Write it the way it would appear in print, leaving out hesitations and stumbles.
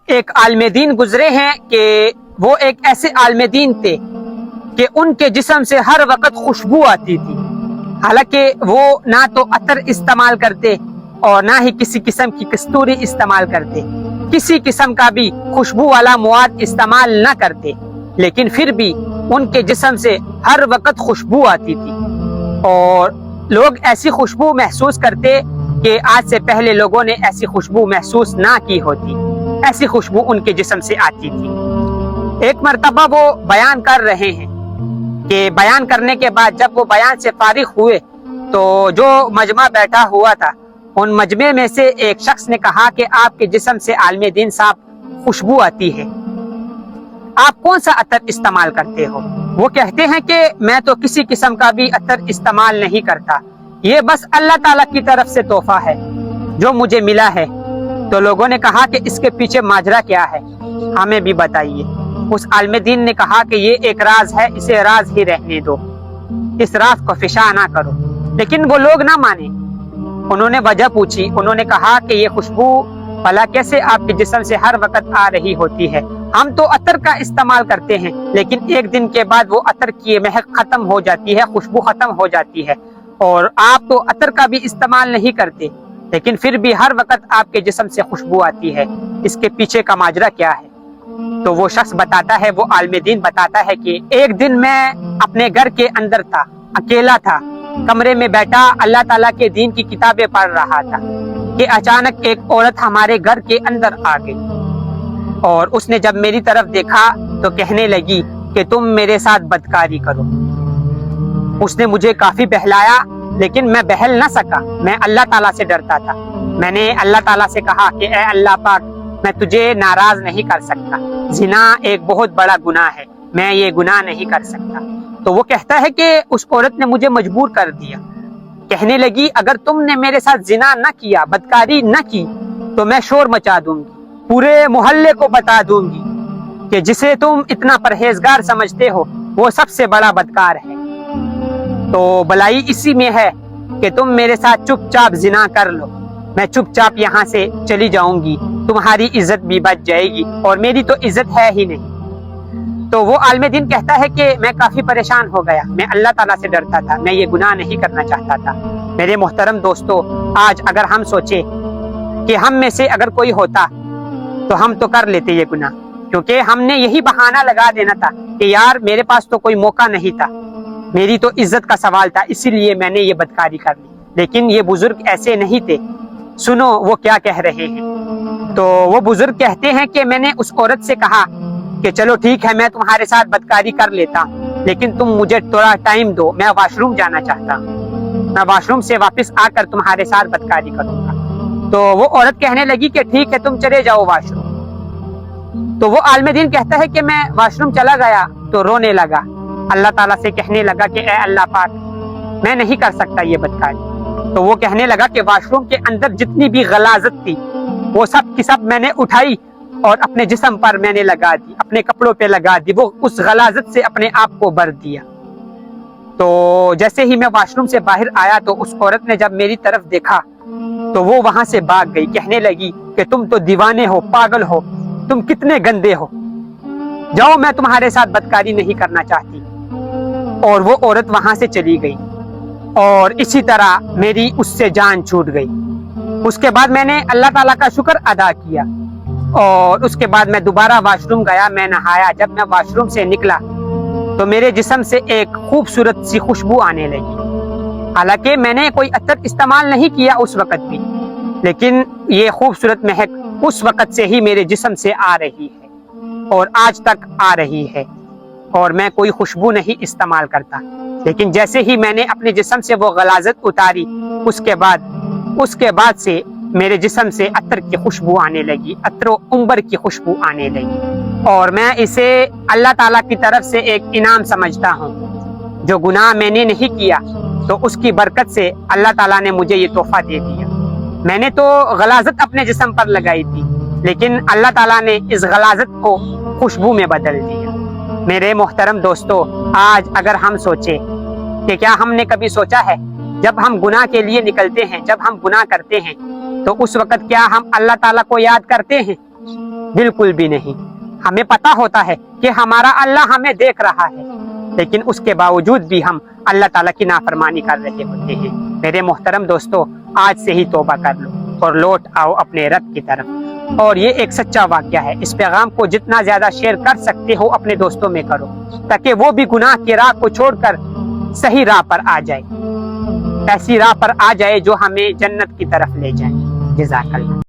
ایک عالم دین گزرے ہیں کہ وہ ایک ایسے عالم دین تھے کہ ان کے جسم سے ہر وقت خوشبو آتی تھی، حالانکہ وہ نہ تو عطر استعمال کرتے اور نہ ہی کسی قسم کی کستوری استعمال کرتے، کسی قسم کا بھی خوشبو والا مواد استعمال نہ کرتے، لیکن پھر بھی ان کے جسم سے ہر وقت خوشبو آتی تھی اور لوگ ایسی خوشبو محسوس کرتے کہ آج سے پہلے لوگوں نے ایسی خوشبو محسوس نہ کی ہوتی، ایسی خوشبو ان کے جسم سے آتی تھی۔ ایک مرتبہ وہ بیان کر رہے ہیں کہ بیان کرنے کے بعد جب وہ بیان سے فارغ ہوئے تو جو مجمع بیٹھا ہوا تھا ان مجمع میں سے ایک شخص نے کہا کہ آپ کے جسم سے عالم دین صاحب خوشبو آتی ہے، آپ کون سا عطر استعمال کرتے ہو؟ وہ کہتے ہیں کہ میں تو کسی قسم کا بھی عطر استعمال نہیں کرتا، یہ بس اللہ تعالیٰ کی طرف سے تحفہ ہے جو مجھے ملا ہے۔ تو لوگوں نے کہا کہ اس کے پیچھے ماجرا کیا ہے، ہمیں بھی بتائیے۔ اس عالم دین نے کہا کہ یہ ایک راز ہے، اسے راز ہی رہنے دو، اس راز کو فشا نہ کرو۔ لیکن وہ لوگ نہ مانے، انہوں نے وجہ پوچھی، انہوں نے کہا کہ یہ خوشبو بھلا کیسے آپ کے جسم سے ہر وقت آ رہی ہوتی ہے؟ ہم تو عطر کا استعمال کرتے ہیں، لیکن ایک دن کے بعد وہ عطر کی مہک ختم ہو جاتی ہے، خوشبو ختم ہو جاتی ہے، اور آپ تو عطر کا بھی استعمال نہیں کرتے، لیکن پھر بھی ہر وقت آپ کے جسم سے خوشبو آتی ہے، اس کے پیچھے کا ماجرا کیا ہے؟ تو وہ شخص بتاتا ہے، وہ عالم دین بتاتا ہے کہ ایک دن میں اپنے گھر کے اندر تھا، اکیلا تھا، کمرے میں بیٹھا اللہ تعالیٰ کے دین کی کتابیں پڑھ رہا تھا کہ اچانک ایک عورت ہمارے گھر کے اندر آ گئی اور اس نے جب میری طرف دیکھا تو کہنے لگی کہ تم میرے ساتھ بدکاری کرو۔ اس نے مجھے کافی بہلایا لیکن میں بہل نہ سکا، میں اللہ تعالیٰ سے ڈرتا تھا۔ میں نے اللہ تعالیٰ سے کہا کہ اے اللہ پاک، میں تجھے ناراض نہیں کر سکتا، زنا ایک بہت بڑا گناہ ہے، میں یہ گناہ نہیں کر سکتا۔ تو وہ کہتا ہے کہ اس عورت نے مجھے مجبور کر دیا، کہنے لگی اگر تم نے میرے ساتھ زنا نہ کیا، بدکاری نہ کی تو میں شور مچا دوں گی، پورے محلے کو بتا دوں گی کہ جسے تم اتنا پرہیزگار سمجھتے ہو وہ سب سے بڑا بدکار ہے۔ تو بلائی اسی میں ہے کہ تم میرے ساتھ چپ چاپ زنا کر لو، میں چپ چاپ یہاں سے چلی جاؤں گی، تمہاری عزت بھی بچ جائے گی اور میری تو عزت ہے ہی نہیں۔ تو وہ عالم دین کہتا ہے کہ میں کافی پریشان ہو گیا، میں اللہ تعالیٰ سے ڈرتا تھا، میں یہ گناہ نہیں کرنا چاہتا تھا۔ میرے محترم دوستو، آج اگر ہم سوچیں کہ ہم میں سے اگر کوئی ہوتا تو ہم تو کر لیتے یہ گناہ، کیونکہ ہم نے یہی بہانہ لگا دینا تھا کہ یار میرے پاس تو کوئی موقع نہیں تھا، میری تو عزت کا سوال تھا، اسی لیے میں نے یہ بدکاری کر لی۔ لیکن یہ بزرگ ایسے نہیں تھے، سنو وہ کیا کہہ رہے ہیں۔ تو وہ بزرگ کہتے ہیں کہ میں نے اس عورت سے کہا کہ چلو ٹھیک ہے، میں تمہارے ساتھ بدکاری کر لیتا ہوں، لیکن تم مجھے تھوڑا ٹائم دو، میں واش روم جانا چاہتا ہوں، میں واش روم سے واپس آ کر تمہارے ساتھ بدکاری کروں گا۔ تو وہ عورت کہنے لگی کہ ٹھیک ہے، تم چلے جاؤ واش روم۔ تو وہ عالم دین کہتا ہے کہ میں واش روم چلا گیا تو رونے لگا، اللہ تعالیٰ سے کہنے لگا کہ اے اللہ پاک، میں نہیں کر سکتا یہ بدکاری۔ تو وہ کہنے لگا کہ واش روم کے اندر جتنی بھی غلاظت تھی وہ سب کی سب میں نے اٹھائی اور اپنے جسم پر میں نے لگا دی، اپنے کپڑوں پہ لگا دی، وہ اس غلاظت سے اپنے آپ کو بھر دیا۔ تو جیسے ہی میں واش روم سے باہر آیا تو اس عورت نے جب میری طرف دیکھا تو وہ وہاں سے بھاگ گئی، کہنے لگی کہ تم تو دیوانے ہو، پاگل ہو، تم کتنے گندے ہو، جاؤ میں تمہارے ساتھ بدکاری نہیں کرنا چاہتی۔ اور وہ عورت وہاں سے چلی گئی اور اسی طرح میری اس سے جان چھوٹ گئی۔ اس کے بعد میں نے اللہ تعالیٰ کا شکر ادا کیا اور اس کے بعد میں دوبارہ واش روم گیا، میں نہایا۔ جب میں واش روم سے نکلا تو میرے جسم سے ایک خوبصورت سی خوشبو آنے لگی، حالانکہ میں نے کوئی عطر استعمال نہیں کیا اس وقت بھی، لیکن یہ خوبصورت مہک اس وقت سے ہی میرے جسم سے آ رہی ہے اور آج تک آ رہی ہے، اور میں کوئی خوشبو نہیں استعمال کرتا۔ لیکن جیسے ہی میں نے اپنے جسم سے وہ غلاظت اتاری، اس کے بعد سے میرے جسم سے عطر کی خوشبو آنے لگی، عطر و عنبر کی خوشبو آنے لگی، اور میں اسے اللہ تعالیٰ کی طرف سے ایک انعام سمجھتا ہوں۔ جو گناہ میں نے نہیں کیا تو اس کی برکت سے اللہ تعالیٰ نے مجھے یہ تحفہ دے دیا۔ میں نے تو غلاظت اپنے جسم پر لگائی تھی، لیکن اللہ تعالیٰ نے اس غلاظت کو خوشبو میں بدل دیا۔ میرے محترم دوستو، آج اگر ہم سوچیں کہ کیا ہم نے کبھی سوچا ہے جب ہم گناہ کے لیے نکلتے ہیں، جب ہم گناہ کرتے ہیں تو اس وقت کیا ہم اللہ تعالیٰ کو یاد کرتے ہیں؟ بالکل بھی نہیں. ہمیں پتا ہوتا ہے کہ ہمارا اللہ ہمیں دیکھ رہا ہے, لیکن اس کے باوجود بھی ہم اللہ تعالیٰ کی نافرمانی کر رہے ہوتے ہیں. میرے محترم دوستو, آج سے ہی توبہ کر لو اور لوٹ آؤ اپنے رب کی طرف. اور یہ ایک سچا واقعہ ہے. اس پیغام کو جتنا زیادہ شیئر کر سکتے ہو اپنے دوستوں میں کرو, تاکہ وہ بھی گناہ کی راہ کو چھوڑ کر صحیح راہ پر آ جائے, ایسی راہ پر آ جائے جو ہمیں جنت کی طرف لے جائے. جزاک اللہ.